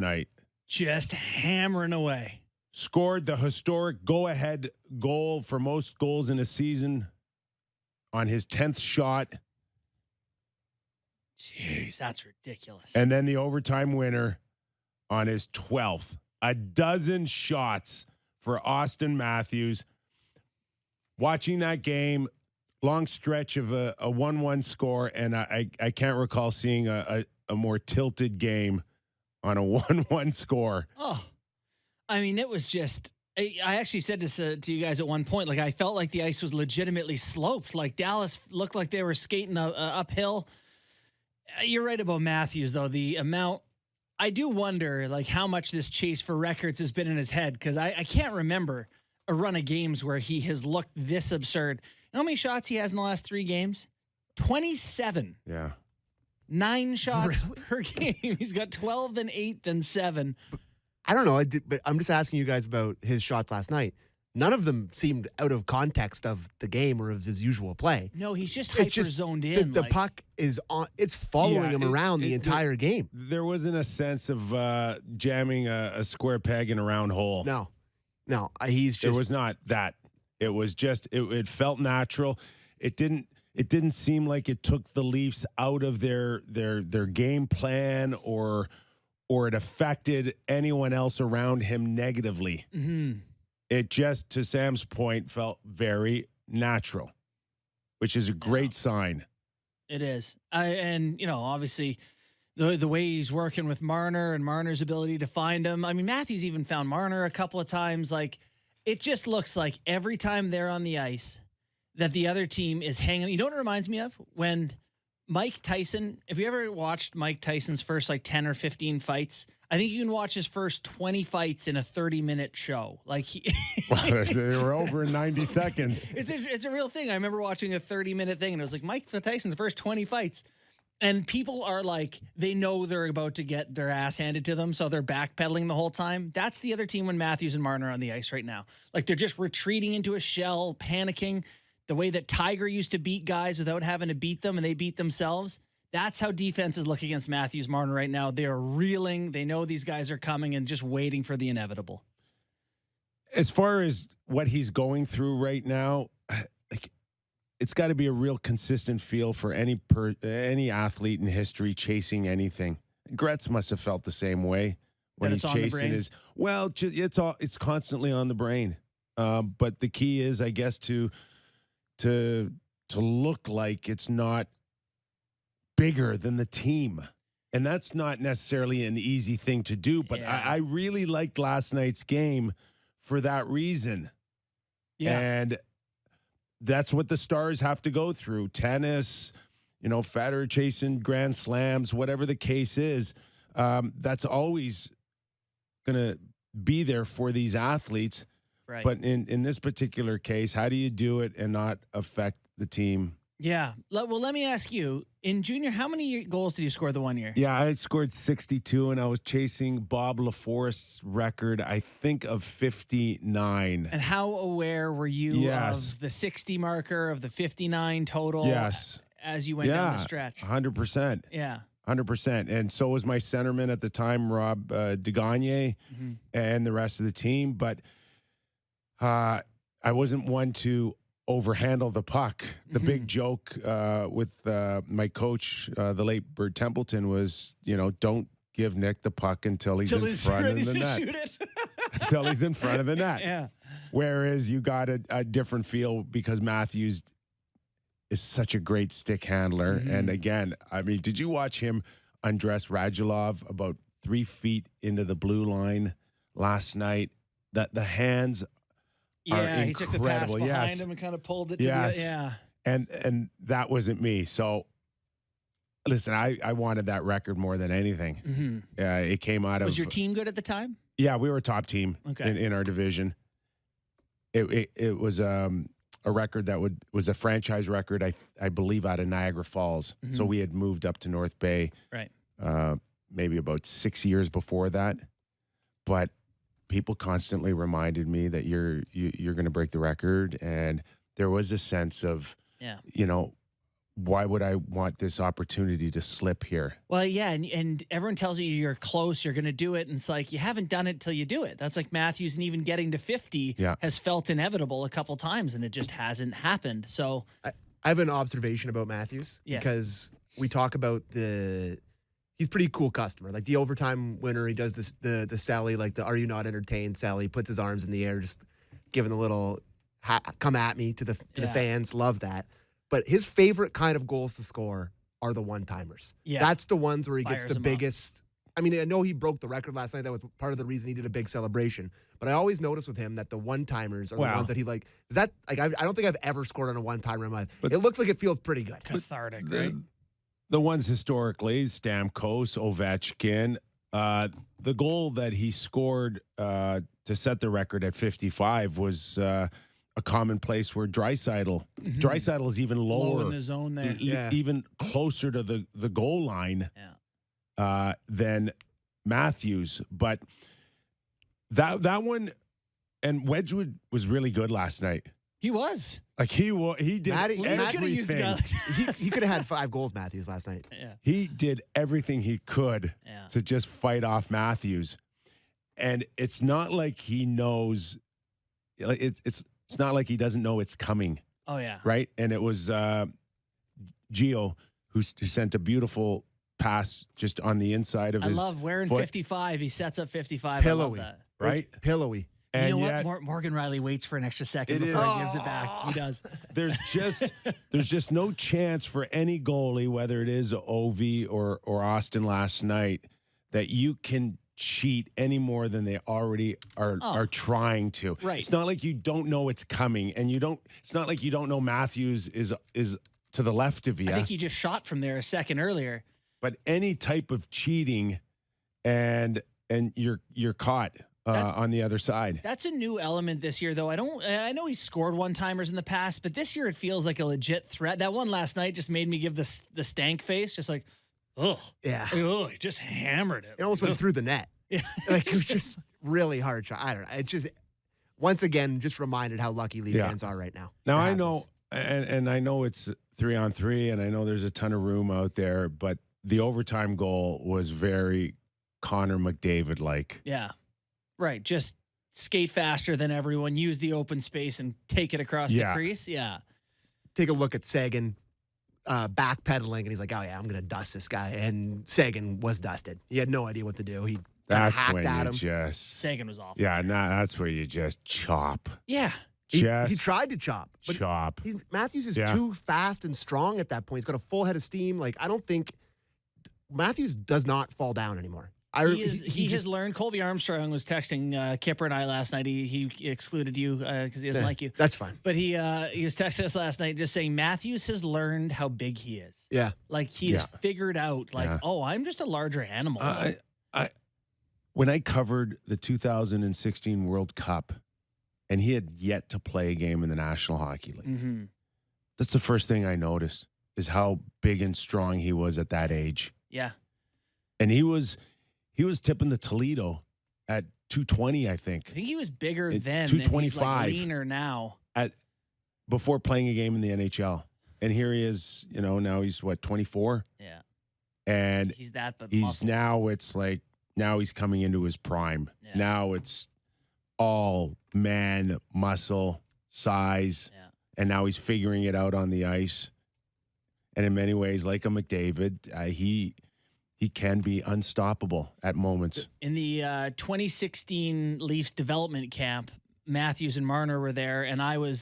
night. Just hammering away. Scored the historic go-ahead goal for most goals in a season on his 10th shot. Jeez, that's ridiculous. And then the overtime winner on his 12th. A dozen shots for Auston Matthews. Watching that game, long stretch of a 1-1 score, and I can't recall seeing a more tilted game on a 1-1 score. Oh, I mean, it was just, I actually said this to you guys at one point. Like, I felt like the ice was legitimately sloped. Like, Dallas looked like they were skating uphill. You're right about Matthews, though. The amount, I do wonder, like, how much this chase for records has been in his head, because I can't remember a run of games where he has looked this absurd. You know how many shots he has in the last 3 games? 27. Yeah. 9 shots per game. He's got 12, then 8, then 7. I don't know, but I'm just asking you guys about his shots last night. None of them seemed out of context of the game or of his usual play. No, he's just hyper zoned in. The puck is on; it's following him around the entire game. There wasn't a sense of jamming a square peg in a round hole. No, he's just. It was not that. It was just. It felt natural. It didn't seem like it took the Leafs out of their game plan or it affected anyone else around him negatively. Mm-hmm. It just, to Sam's point, felt very natural, which is a great sign. It is. And, obviously, the way he's working with Marner and Marner's ability to find him. I mean, Matthews even found Marner a couple of times. Like, it just looks like every time they're on the ice that the other team is hanging. You know what it reminds me of? When Mike Tyson, if you ever watched Mike Tyson's first 10 or 15 fights, I think you can watch his first 20 fights in a 30-minute show. Like they were over in 90 seconds. It's a real thing. I remember watching a 30-minute thing, and it was like Mike Tyson's first 20 fights. And people are like, they know they're about to get their ass handed to them, so they're backpedaling the whole time. That's the other team when Matthews and Marner are on the ice right now. Like, they're just retreating into a shell, panicking. The way that Tiger used to beat guys without having to beat them, and they beat themselves. That's how defenses look against Matthews Marner right now. They are reeling. They know these guys are coming and just waiting for the inevitable. As far as what he's going through right now, it's got to be a real consistent feel for any athlete in history chasing anything. Gretz must have felt the same way when he's chasing his. Well, it's constantly on the brain. But the key is, I guess, to look like it's not bigger than the team. And that's not necessarily an easy thing to do, but yeah. I really liked last night's game for that reason. Yeah. And that's what the Stars have to go through. Tennis, Federer chasing grand slams, whatever the case is. That's always going to be there for these athletes. Right. But in this particular case, how do you do it and not affect the team? Yeah. Well, let me ask you, in junior, how many goals did you score the one year? Yeah, I scored 62, and I was chasing Bob LaForest's record, I think, of 59. And how aware were you of the 60 marker, of the 59 total? Yes. As you went down the stretch? 100%. Yeah. 100%. And so was my centerman at the time, Rob Degagne, and the rest of the team. But I wasn't one to overhandle the puck. The big joke with my coach, the late Bert Templeton, was, don't give Nick the puck until he's in front of the net. Shoot it. Until he's in front of the net. Yeah. Whereas you got a different feel because Matthews is such a great stick handler. And again, I mean, did you watch him undress Radulov about 3 feet into the blue line last night? The hands Yeah, he took the pass behind him and kind of pulled it to the And that wasn't me. So listen, I wanted that record more than anything. It came out of. Was your team good at the time? Yeah, we were a top team in our division. It was a record that was a franchise record, I believe, out of Niagara Falls. So we had moved up to North Bay, right? Maybe about 6 years before that, but people constantly reminded me that you're going to break the record, and there was a sense of, why would I want this opportunity to slip here? Well, yeah, and everyone tells you you're close, you're going to do it, and it's like you haven't done it till you do it. That's like Matthews, and even getting to 50 has felt inevitable a couple times, and it just hasn't happened. So I have an observation about Matthews because we talk about he's pretty cool customer. Like the overtime winner, he does this the Sally, like the "Are you not entertained?" Sally, puts his arms in the air, just giving a little "come at me" to the fans. Love that. But his favorite kind of goals to score are the one-timers. Yeah. That's the ones where he gets the biggest. I mean, I know he broke the record last night. That was part of the reason he did a big celebration. But I always notice with him that the one-timers are the ones that he like. Is that like I don't think I've ever scored on a one-timer in my life. But it looks like it feels pretty good. Cathartic, right? The ones historically, Stamkos, Ovechkin, the goal that he scored to set the record at 55 was a commonplace where Draisaitl is even lower in the zone there, even closer to the goal line than Matthews. But that one, and Wedgwood was really good last night. He was. Like he did everything. He could have had 5 goals, Matthews, last night. Yeah. He did everything he could to just fight off Matthews. And it's not like he knows, it's not like he doesn't know it's coming. Oh, yeah. Right? And it was Gio who sent a beautiful pass just on the inside of his I love wearing foot. 55. He sets up 55. Pillowy. I love that. Right? Pillowy. And you know what? Morgan Riley waits for an extra second before he gives it back. He does. There's just no chance for any goalie, whether it is Ovi or Austin last night, that you can cheat any more than they already are trying to. Right. It's not like you don't know it's coming, and it's not like you don't know Matthews is to the left of you. I think he just shot from there a second earlier. But any type of cheating, and you're caught. On the other side. That's a new element this year, though. I know he's scored one-timers in the past, but this year it feels like a legit threat. That one last night just made me give the stank face, just like, ugh. Yeah. Ugh, he just hammered it. It almost went through the net. Yeah. Like it was just really hard shot. I don't know. It just, once again, just reminded how lucky Leaf fans are right now. Now I know, and I know it's 3-on-3, and I know there's a ton of room out there, but the overtime goal was very Connor McDavid-like. Yeah. Right, just skate faster than everyone, use the open space, and take it across the crease. Yeah. Take a look at Sagan backpedaling, and he's like, "Oh yeah, I'm gonna dust this guy." And Sagan was dusted. He had no idea what to do. He hacked at him. Sagan was awful. Yeah, that's where you just chop. Yeah. He tried to chop. But chop. Matthews is too fast and strong at that point. He's got a full head of steam. Like I don't think Matthews does not fall down anymore. He has learned. Colby Armstrong was texting Kyper and I last night. He excluded you because he doesn't like you. That's fine. But he was texting us last night just saying Matthews has learned how big he is. Yeah. Like he has figured out oh, I'm just a larger animal. When I covered the 2016 World Cup and he had yet to play a game in the National Hockey League, that's the first thing I noticed is how big and strong he was at that age. Yeah. And he was tipping the Toledo at 220, I think. I think he was bigger then. 225. He's leaner now. Before playing a game in the NHL. And here he is, now he's 24? Yeah. And he's that, but now he's coming into his prime. Yeah. Now it's all man, muscle, size. Yeah. And now he's figuring it out on the ice. And in many ways, like a McDavid, he can be unstoppable at moments. In the 2016 Leafs development camp, Matthews and Marner were there, and I was